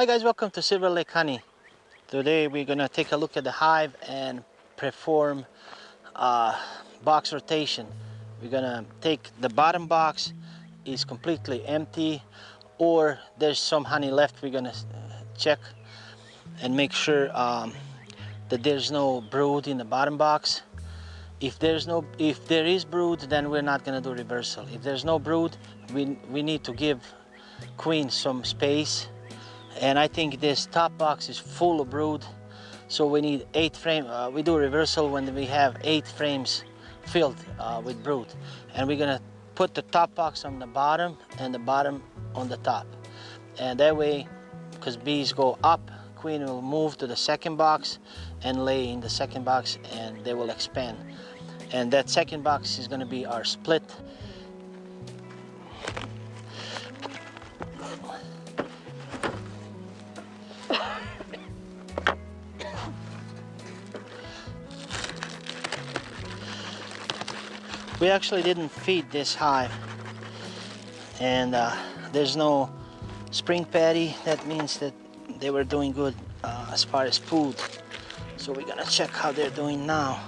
Hi guys, welcome to Silver Lake Honey. Today we're gonna take a look at the hive and perform box rotation. We're gonna take the bottom box is completely empty, or there's some honey left. We're gonna check and make sure that there's no brood in the bottom box. If there is brood, then we're not gonna do reversal. If there's no brood, we need to give queen some space. And I think this top box is full of brood, so we need 8 frames. We do reversal when we have 8 frames filled with brood, and we're gonna put the top box on the bottom and the bottom on the top, and that way, because bees go up, queen will move to the second box and lay in the second box, and they will expand, and that second box is going to be our split. We actually didn't feed this hive, and there's no spring patty. That means that they were doing good as far as food. So we're gonna check how they're doing now.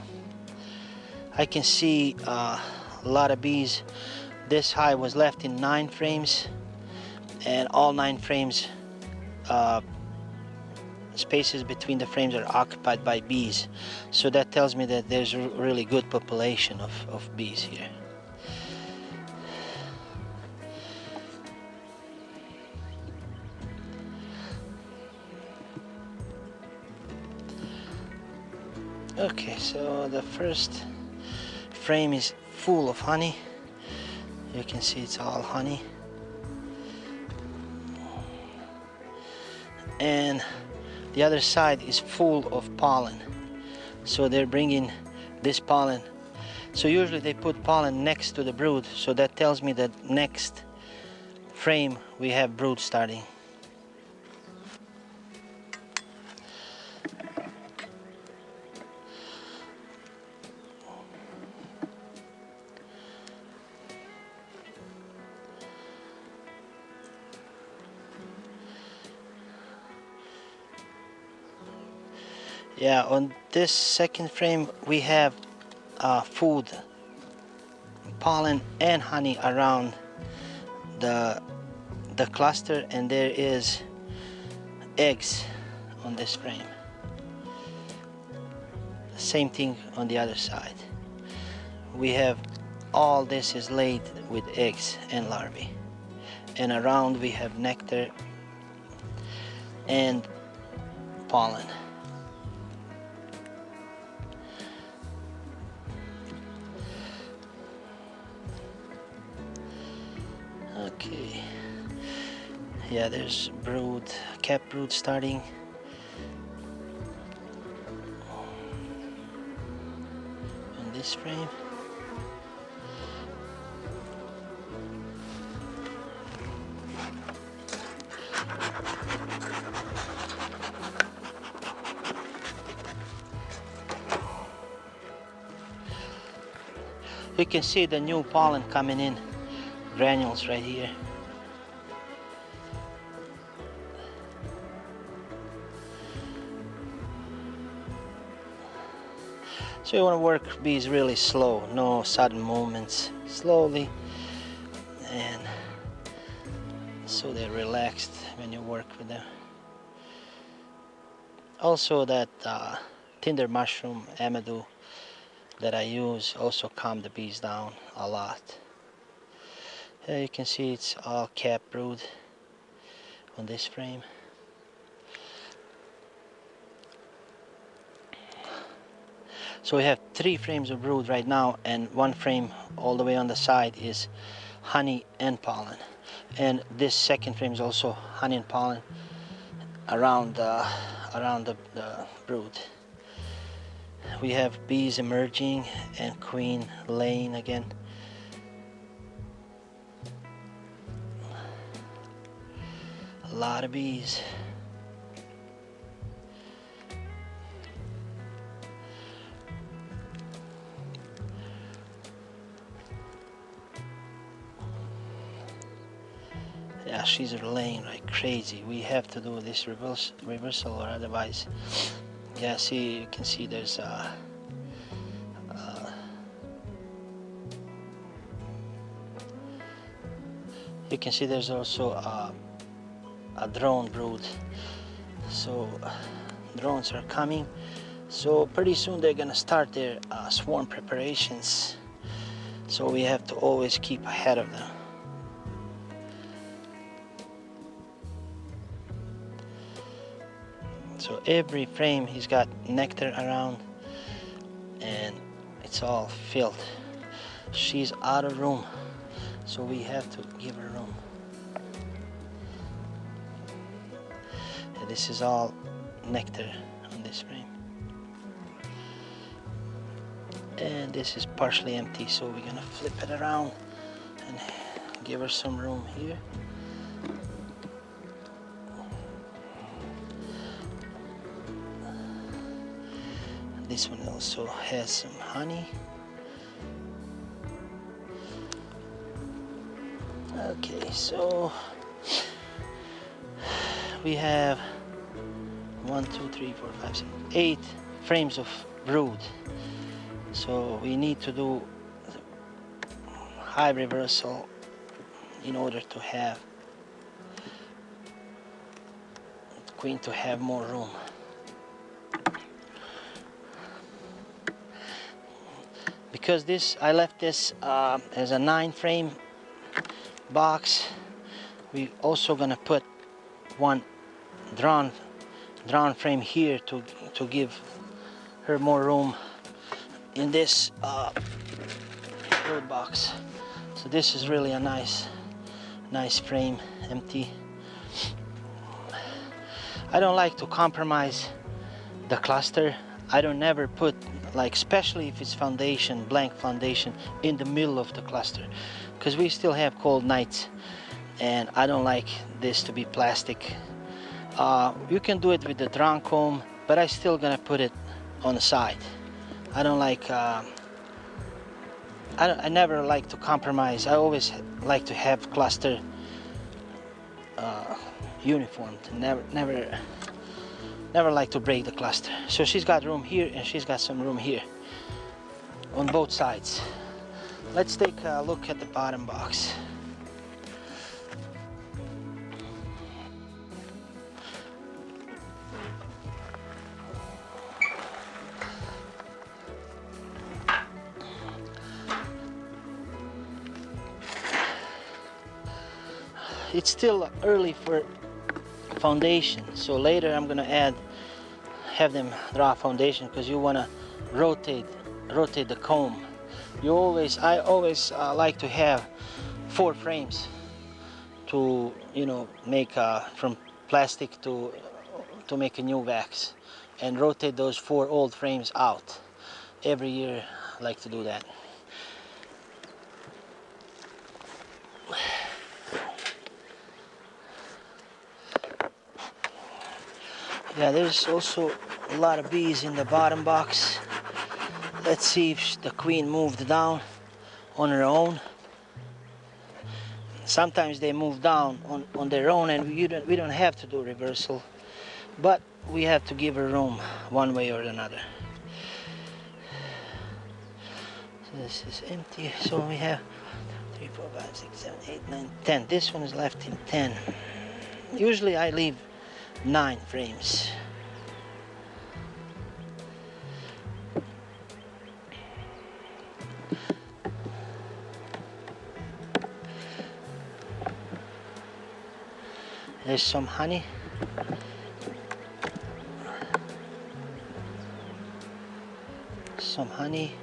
I can see a lot of bees. This hive was left in 9 frames, and all 9 frames spaces between the frames are occupied by bees, so that tells me that there's a really good population of bees here. Okay, so the first frame is full of honey. You can see it's all honey, and the other side is full of pollen, so they're bringing this pollen. So usually they put pollen next to the brood, so that tells me that next frame we have brood starting. Yeah, on this second frame we have food, pollen and honey around the cluster, and there is eggs on this frame. Same thing on the other side. We have all this is laid with eggs and larvae, and around we have nectar and pollen. Okay, yeah, there's brood, capped brood starting. On this frame. You can see the new pollen coming in, granules right here. So you want to work bees really slow, no sudden movements, slowly, and so they're relaxed when you work with them. Also that tinder mushroom amadou that I use also calm the bees down a lot. You can see it's all capped brood on this frame. So we have 3 frames of brood right now, and 1 frame all the way on the side is honey and pollen. And this second frame is also honey and pollen around the brood. We have bees emerging and queen laying again. A lot of bees. Yeah, she's laying like crazy. We have to do this reversal or otherwise. Yeah, see, you can see there's you can see there's also a drone brood. So drones are coming. So pretty soon they're gonna start their swarm preparations. So we have to always keep ahead of them. So every frame he's got nectar around and it's all filled. She's out of room, so we have to give her room. And this is all nectar on this frame. And this is partially empty, so we're gonna flip it around and give her some room here. This one also has some honey. Okay, so we have 1, 2, 3, 4, 5, 6, 8 frames of brood. So we need to do hive reversal in order to have the queen to have more room. Because this, I left this as a 9 frame box, we also gonna put one drawn frame here to give her more room in this brood box. So this is really a nice frame, empty. I don't like to compromise the cluster. I don't never put, like, especially if it's foundation, blank foundation, in the middle of the cluster, because we still have cold nights and I don't like this to be plastic. You can do it with the drawn comb, but I still gonna put it on the side. I don't like I never like to compromise. I always like to have cluster uniform. Never like to break the cluster. So she's got room here and she's got some room here on both sides. Let's take a look at the bottom box. It's still early for foundation, so later I'm gonna have them draw foundation, because you wanna rotate the comb. I always like to have 4 frames to, you know, make from plastic to make a new wax, and rotate those 4 old frames out. Every year I like to do that. Yeah, there's also a lot of bees in the bottom box. Let's see if the queen moved down on her own. Sometimes they move down on their own, and we don't have to do reversal, but we have to give her room one way or another. So this is empty, so we have 3, 4, 5, 6, 7, 8, 9, 10. This one is left in 10. Usually I leave 9 frames. There's some honey. Some honey.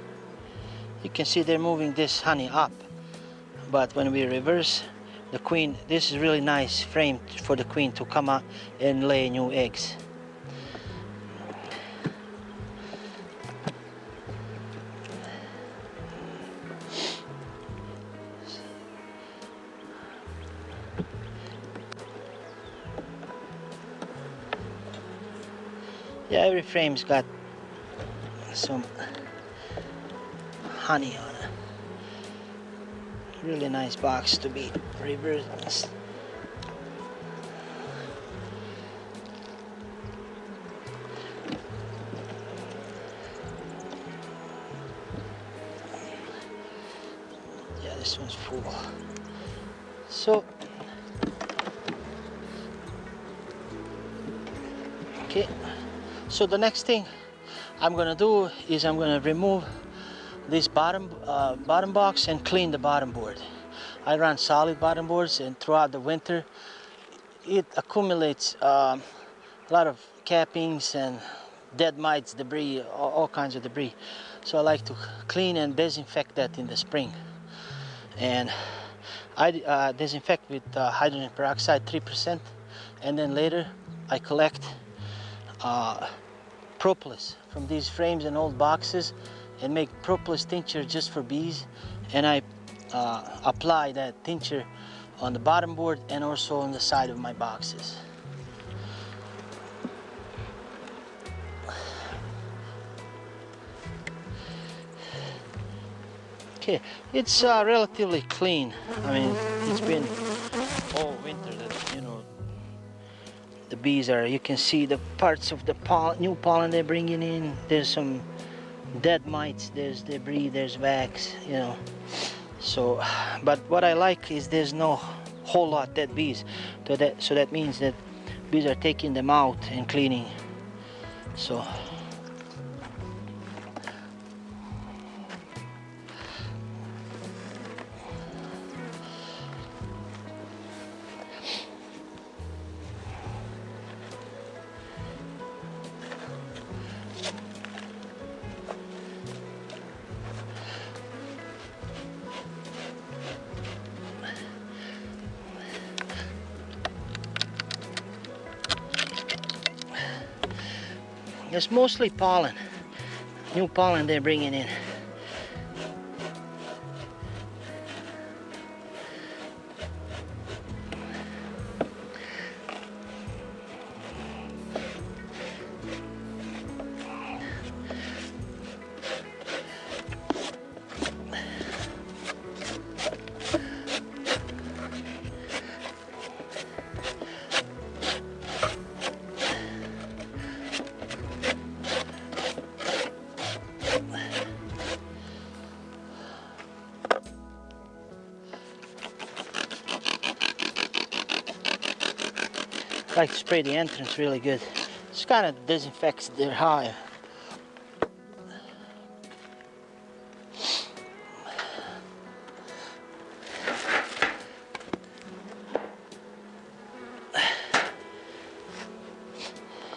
You can see they're moving this honey up, but when we reverse, the queen, this is really nice frame for the queen to come out and lay new eggs. Yeah, every frame's got some honey on it. Really nice box to be reversed. this one's full. So, okay. So the next thing I'm gonna do is I'm gonna remove this bottom box and clean the bottom board. I run solid bottom boards, and throughout the winter it accumulates a lot of cappings and dead mites, debris, all kinds of debris. So I like to clean and disinfect that in the spring. And I disinfect with hydrogen peroxide 3%, and then later I collect propolis from these frames and old boxes and make propolis tincture just for bees, and I apply that tincture on the bottom board and also on the side of my boxes. Okay, it's relatively clean. I mean, it's been all winter that, you know, the bees are, you can see the parts of the new pollen they're bringing in. There's some dead mites, there's debris, there's wax, you know. So, but what I like is there's no whole lot dead bees. So that means that bees are taking them out and cleaning. So, it's mostly pollen, new pollen they're bringing in. I like to spray the entrance really good. This kind of disinfects their hive.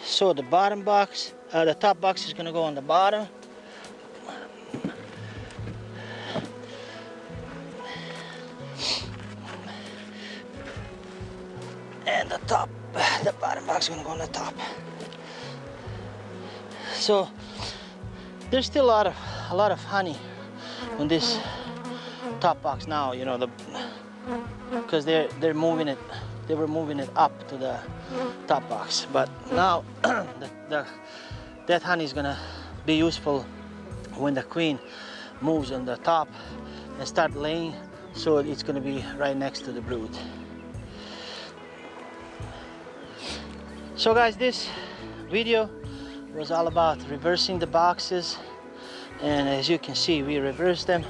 So the bottom box, the top box is going to go on the bottom. And the bottom box is going to go on the top. So there's still a lot of honey on this top box now, you know, because they're moving it. They were moving it up to the top box, but now that honey is gonna be useful when the queen moves on the top and start laying, so it's gonna be right next to the brood. So guys, this video was all about reversing the boxes, and as you can see, we reversed them.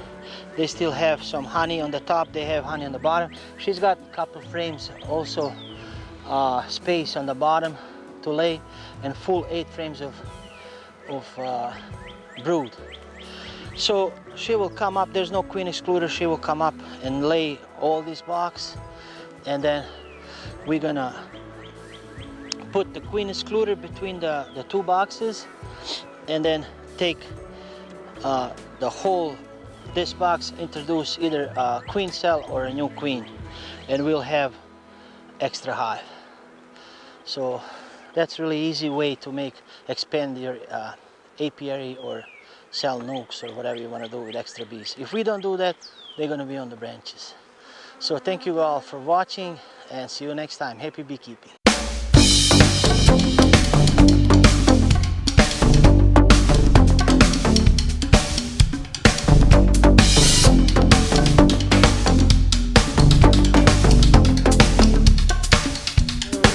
They still have some honey on the top, they have honey on the bottom. She's got a couple frames also, space on the bottom to lay, and full 8 frames of brood. So she will come up, there's no queen excluder, she will come up and lay all these boxes, and then we're gonna put the queen excluder between the two boxes, and then take the whole this box, introduce either a queen cell or a new queen, and we'll have extra hive. So that's really easy way to expand your apiary or cell nukes or whatever you want to do with extra bees. If we don't do that, they're going to be on the branches. So thank you all for watching, and see you next time. Happy beekeeping.